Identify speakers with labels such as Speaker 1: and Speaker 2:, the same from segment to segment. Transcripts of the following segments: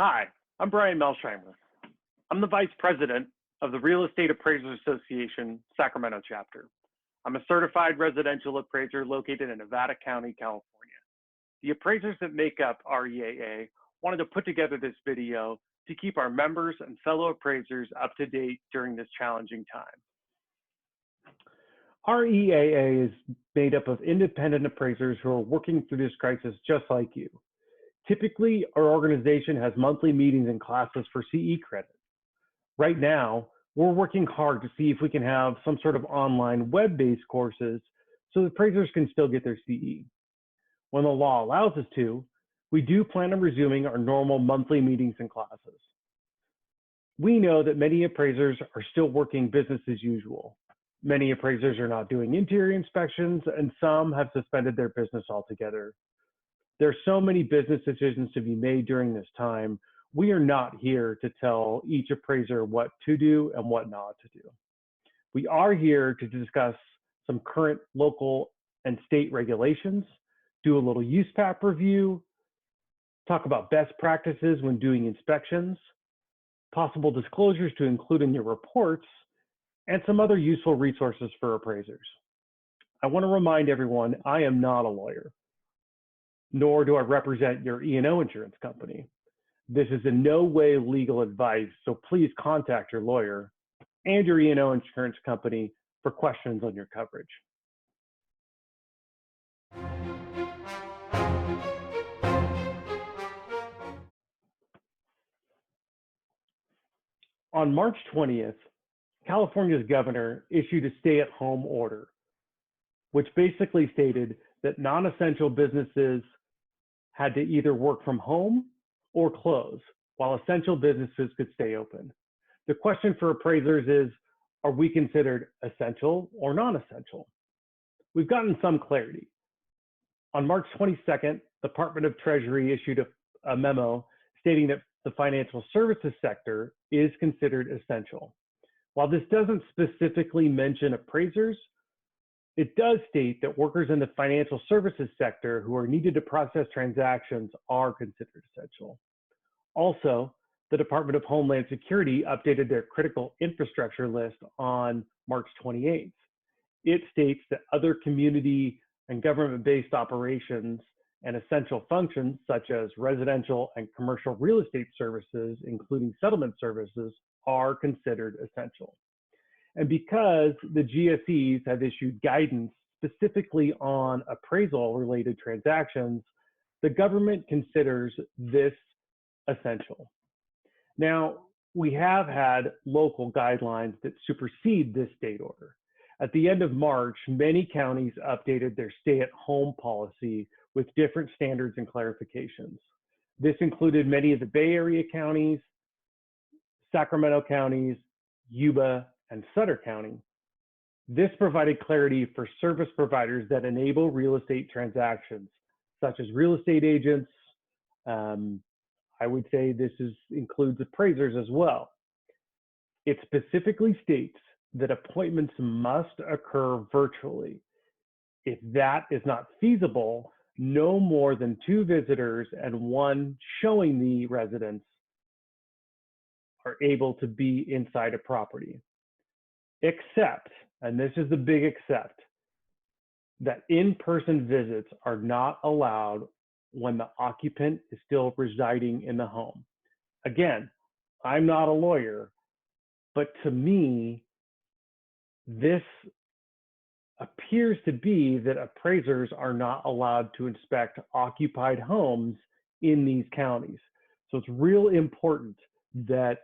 Speaker 1: Hi, I'm Brian Melsheimer. I'm the Vice President of the Real Estate Appraisers Association Sacramento chapter. I'm a certified residential appraiser located in Nevada County, California. The appraisers that make up REAA wanted to put together this video to keep our members and fellow appraisers up to date during this challenging time. REAA is made up of independent appraisers who are working through this crisis just like you. Typically, our organization has monthly meetings and classes for CE credit. Right now, we're working hard to see if we can have some sort of online web-based courses so the appraisers can still get their CE. When the law allows us to, we do plan on resuming our normal monthly meetings and classes. We know that many appraisers are still working business as usual. Many appraisers are not doing interior inspections, and some have suspended their business altogether. There are so many business decisions to be made during this time. We are not here to tell each appraiser what to do and what not to do. We are here to discuss some current local and state regulations, do a little USPAP review, talk about best practices when doing inspections, possible disclosures to include in your reports, and some other useful resources for appraisers. I want to remind everyone, I am not a lawyer, nor do I represent your E&O insurance company. This is in no way legal advice, so please contact your lawyer and your E&O insurance company for questions on your coverage. On March 20th, California's governor issued a stay-at-home order, which basically stated that non-essential businesses had to either work from home or close, while essential businesses could stay open. The question for appraisers is, are we considered essential or non-essential? We've gotten some clarity. On March 22nd, the Department of Treasury issued a memo stating that the financial services sector is considered essential. While this doesn't specifically mention appraisers, it does state that workers in the financial services sector who are needed to process transactions are considered essential. Also, the Department of Homeland Security updated their critical infrastructure list on March 28th. It states that other community and government-based operations and essential functions such as residential and commercial real estate services, including settlement services, are considered essential. And because the GSEs have issued guidance specifically on appraisal-related transactions, the government considers this essential. Now, we have had local guidelines that supersede this state order. At the end of March, many counties updated their stay-at-home policy with different standards and clarifications. This included many of the Bay Area counties, Sacramento counties, Yuba, and Sutter County. This provided clarity for service providers that enable real estate transactions, such as real estate agents. I would say this includes appraisers as well. It specifically states that appointments must occur virtually. If that is not feasible, no more than 2 visitors and 1 showing the residence are able to be inside a property. Except, and this is the big except, that in-person visits are not allowed when the occupant is still residing in the home. Again, I'm not a lawyer, but to me, this appears to be that appraisers are not allowed to inspect occupied homes in these counties. So it's real important that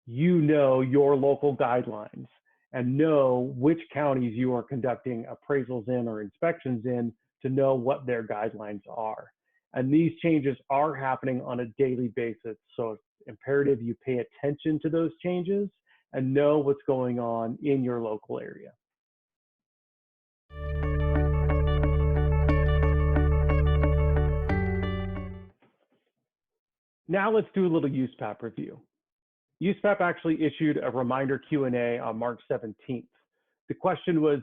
Speaker 1: you know your local guidelines and know which counties you are conducting appraisals in or inspections in to know what their guidelines are. And these changes are happening on a daily basis. So it's imperative you pay attention to those changes and know what's going on in your local area. Now let's do a little USPAP review. USPAP actually issued a reminder Q&A on March 17th. The question was,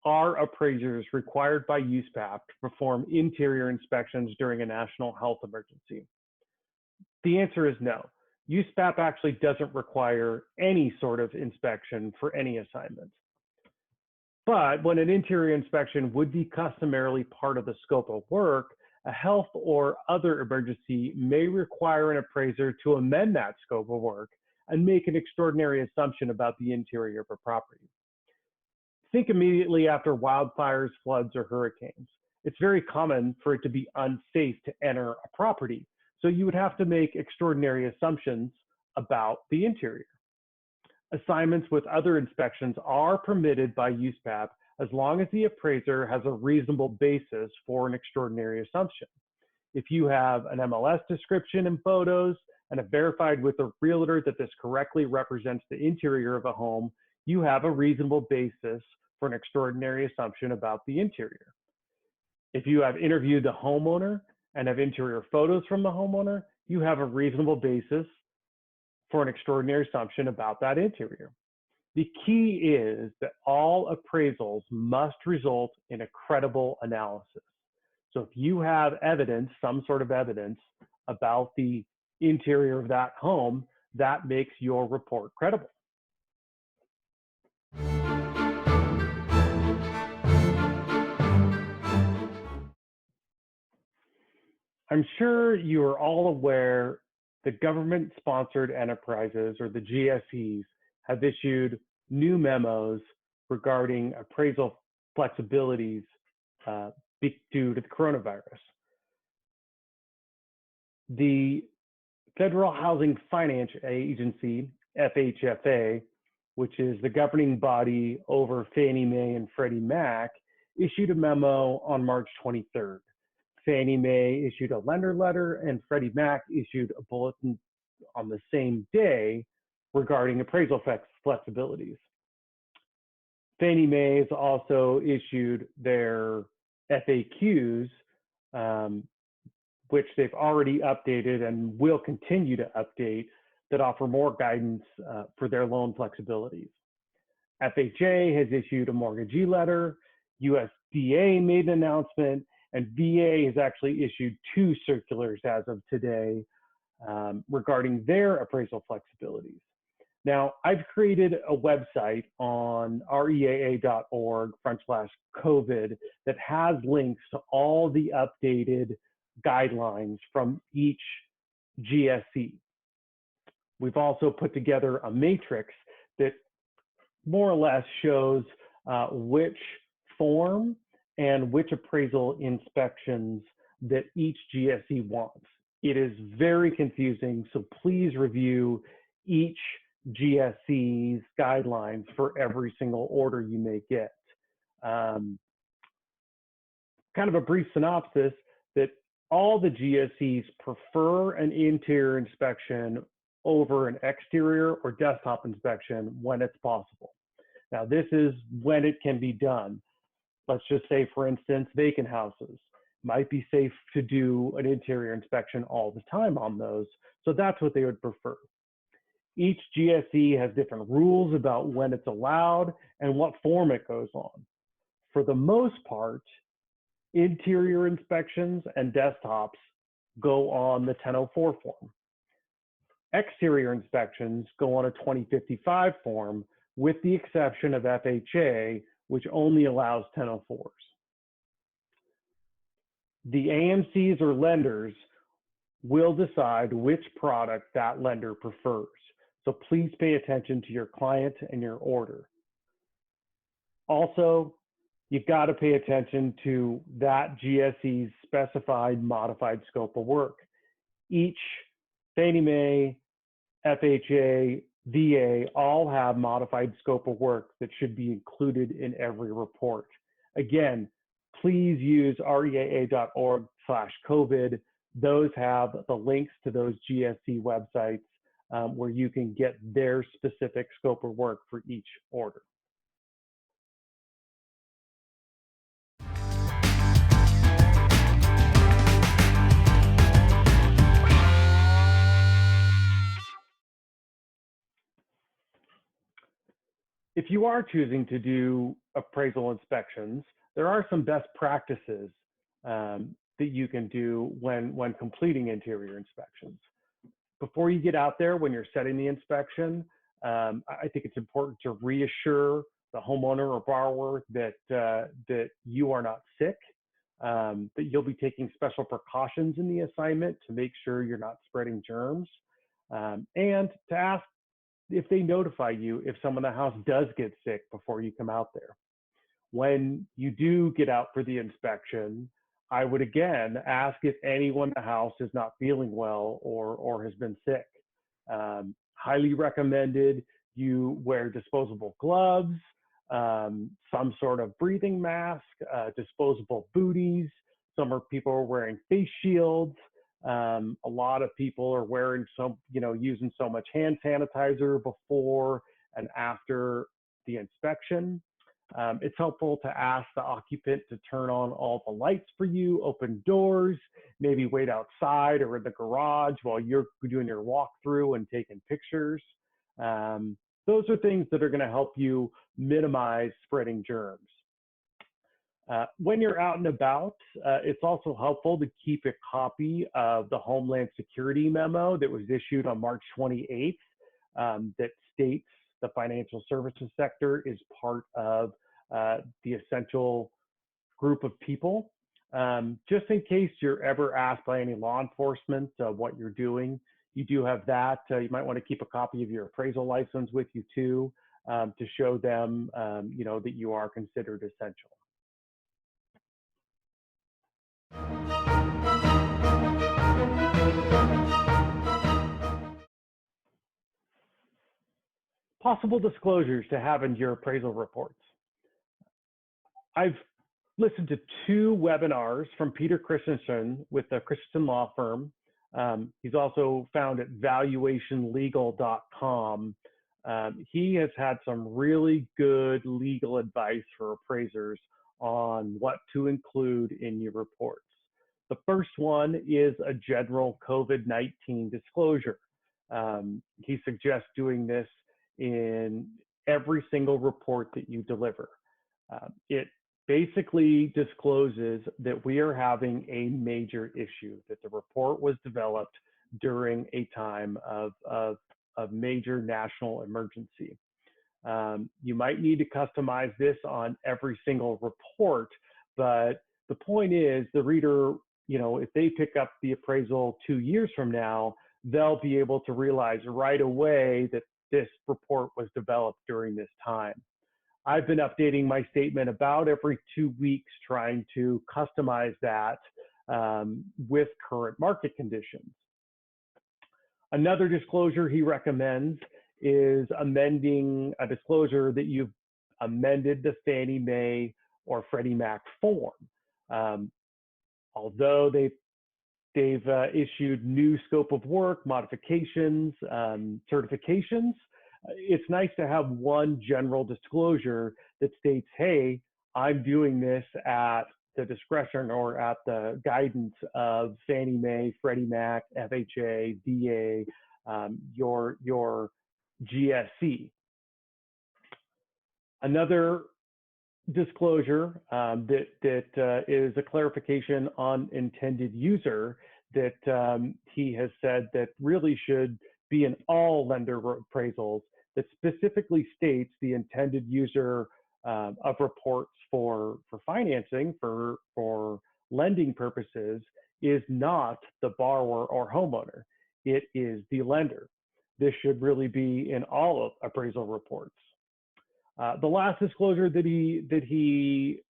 Speaker 1: are appraisers required by USPAP to perform interior inspections during a national health emergency? The answer is no. USPAP actually doesn't require any sort of inspection for any assignment. But when an interior inspection would be customarily part of the scope of work, a health or other emergency may require an appraiser to amend that scope of work and make an extraordinary assumption about the interior of a property. Think immediately after wildfires, floods, or hurricanes. It's very common for it to be unsafe to enter a property, so you would have to make extraordinary assumptions about the interior. Assignments with other inspections are permitted by USPAP as long as the appraiser has a reasonable basis for an extraordinary assumption. If you have an MLS description and photos and have verified with a realtor that this correctly represents the interior of a home, you have a reasonable basis for an extraordinary assumption about the interior. If you have interviewed the homeowner and have interior photos from the homeowner, you have a reasonable basis for an extraordinary assumption about that interior. The key is that all appraisals must result in a credible analysis. So if you have evidence, some sort of evidence about the interior of that home, that makes your report credible. I'm sure you are all aware that government-sponsored enterprises, or the GSEs, have issued new memos regarding appraisal flexibilities due to the coronavirus. The Federal Housing Finance Agency, FHFA, which is the governing body over Fannie Mae and Freddie Mac, issued a memo on March 23rd. Fannie Mae issued a lender letter and Freddie Mac issued a bulletin on the same day regarding appraisal flexibilities. Fannie Mae has also issued their FAQs, which they've already updated and will continue to update, that offer more guidance for their loan flexibilities. FHA has issued a mortgagee letter, USDA made an announcement, and VA has actually issued 2 circulars as of today regarding their appraisal flexibilities. Now, I've created a website on reaa.org/COVID that has links to all the updated guidelines from each GSE. We've also put together a matrix that more or less shows which form and which appraisal inspections that each GSE wants. It is very confusing, so please review each GSE's guidelines for every single order you may get. Kind of a brief synopsis that all the GSEs prefer an interior inspection over an exterior or desktop inspection when it's possible. Now, this is when it can be done. Let's just say, for instance, vacant houses. Might be safe to do an interior inspection all the time on those, so that's what they would prefer. Each GSE has different rules about when it's allowed and what form it goes on. For the most part, interior inspections and desktops go on the 1004 form. Exterior inspections go on a 2055 form, with the exception of FHA, which only allows 1004s. The AMCs or lenders will decide which product that lender prefers. So please pay attention to your client and your order. Also, you've got to pay attention to that GSE's specified modified scope of work. Each Fannie Mae, FHA, VA all have modified scope of work that should be included in every report. Again, please use reaa.org/COVID. Those have the links to those GSE websites where you can get their specific scope of work for each order. If you are choosing to do appraisal inspections, there are some best practices that you can do when completing interior inspections. Before you get out there, when you're setting the inspection, I think it's important to reassure the homeowner or borrower that you are not sick, that you'll be taking special precautions in the assignment to make sure you're not spreading germs, and to ask if they notify you if someone in the house does get sick before you come out there. When you do get out for the inspection, I would again ask if anyone in the house is not feeling well or has been sick. Highly recommended you wear disposable gloves, some sort of breathing mask, disposable booties. People are wearing face shields. A lot of people are wearing using so much hand sanitizer before and after the inspection. It's helpful to ask the occupant to turn on all the lights for you, open doors, maybe wait outside or in the garage while you're doing your walkthrough and taking pictures. Those are things that are going to help you minimize spreading germs. When you're out and about, it's also helpful to keep a copy of the Homeland Security memo that was issued on March 28th that states the financial services sector is part of the essential group of people. Just in case you're ever asked by any law enforcement what you're doing, you do have that. You might want to keep a copy of your appraisal license with you too, to show them that you are considered essential. Possible disclosures to have in your appraisal reports. I've listened to 2 webinars from Peter Christensen with the Christensen Law Firm. He's also found at valuationlegal.com. He has had some really good legal advice for appraisers on what to include in your reports. The first one is a general COVID-19 disclosure. He suggests doing this in every single report that you deliver. It basically discloses that we are having a major issue, that the report was developed during a time of major national emergency. You might need to customize this on every single report, but the point is the reader, if they pick up the appraisal 2 years from now, they'll be able to realize right away that this report was developed during this time. I've been updating my statement about every 2 weeks, trying to customize that with current market conditions. Another disclosure he recommends is amending a disclosure that you've amended the Fannie Mae or Freddie Mac form. Although they've issued new scope of work, modifications, certifications, it's nice to have one general disclosure that states, hey, I'm doing this at the discretion or at the guidance of Fannie Mae, Freddie Mac, FHA, VA, your GSE. Another disclosure that is a clarification on intended user that he has said that really should be in all lender appraisals, that specifically states the intended user of reports for financing, for lending purposes, is not the borrower or homeowner. It is the lender. This should really be in all of appraisal reports. The last disclosure that he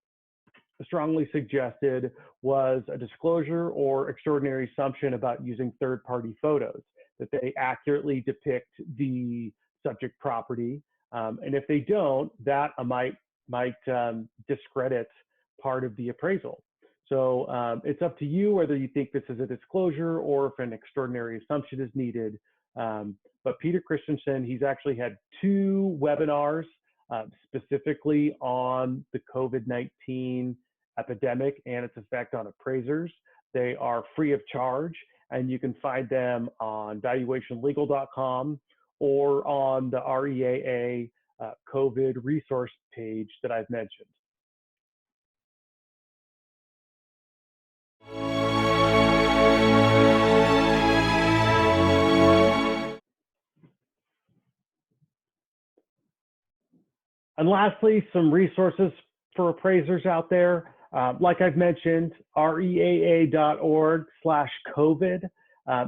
Speaker 1: strongly suggested was a disclosure or extraordinary assumption about using third-party photos, that they accurately depict the subject property. And if they don't, that might discredit part of the appraisal. So it's up to you whether you think this is a disclosure or if an extraordinary assumption is needed. But Peter Christensen, he's actually had 2 webinars specifically on the COVID-19 epidemic and its effect on appraisers. They are free of charge, and you can find them on valuationlegal.com or on the REAA COVID resource page that I've mentioned. And lastly, some resources for appraisers out there. Like I've mentioned, REAA.org/COVID.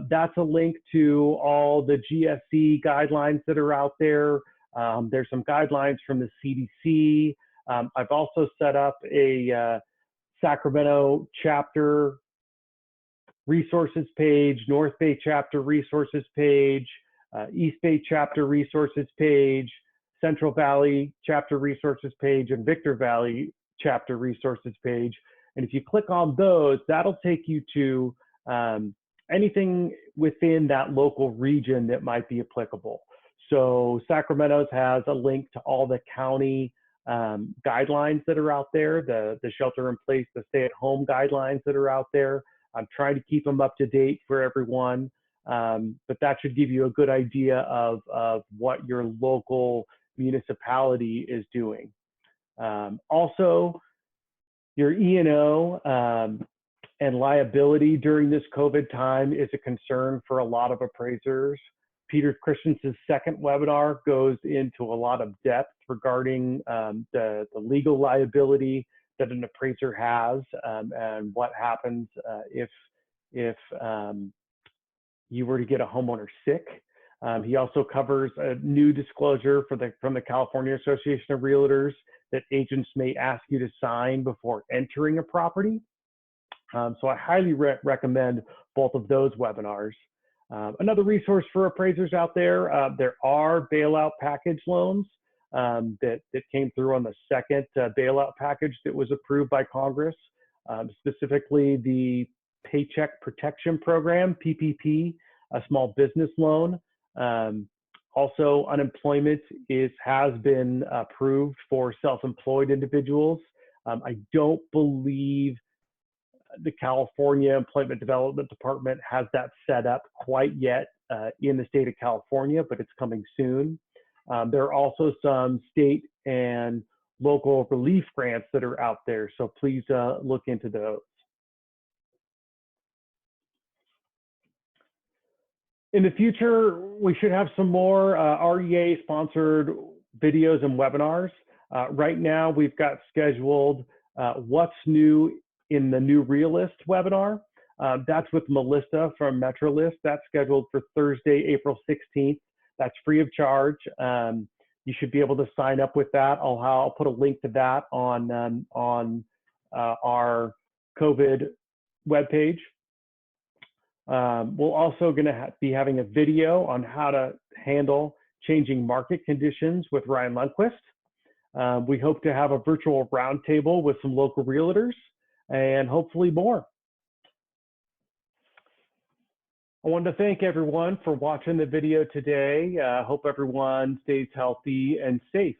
Speaker 1: That's a link to all the GSE guidelines that are out there. There's some guidelines from the CDC. I've also set up a Sacramento chapter resources page, North Bay chapter resources page, East Bay chapter resources page, Central Valley chapter resources page, and Victor Valley chapter resources page. And if you click on those, that'll take you to anything within that local region that might be applicable. So Sacramento's has a link to all the county guidelines that are out there, the shelter in place, the stay-at-home guidelines that are out there. I'm trying to keep them up to date for everyone, but that should give you a good idea of what your local municipality is doing. Also, your E&O and liability during this COVID time is a concern for a lot of appraisers. Peter Christensen's second webinar goes into a lot of depth regarding the legal liability that an appraiser has and what happens if you were to get a homeowner sick. He also covers a new disclosure from the California Association of Realtors that agents may ask you to sign before entering a property. So I highly recommend both of those webinars. Another resource for appraisers out there, there are bailout package loans that came through on the second bailout package that was approved by Congress, specifically the Paycheck Protection Program, PPP, a small business loan. Also, unemployment has been approved for self-employed individuals. I don't believe the California Employment Development Department has that set up quite yet in the state of California, but it's coming soon. There are also some state and local relief grants that are out there, so please look into those. In the future, we should have some more REA-sponsored videos and webinars. Right now, we've got scheduled What's New in the New Realist webinar. That's with Melissa from MetroList. That's scheduled for Thursday, April 16th. That's free of charge. You should be able to sign up with that. I'll put a link to that on our COVID webpage. We're also going to be having a video on how to handle changing market conditions with Ryan Lundquist. We hope to have a virtual roundtable with some local realtors and hopefully more. I wanted to thank everyone for watching the video today. I hope everyone stays healthy and safe.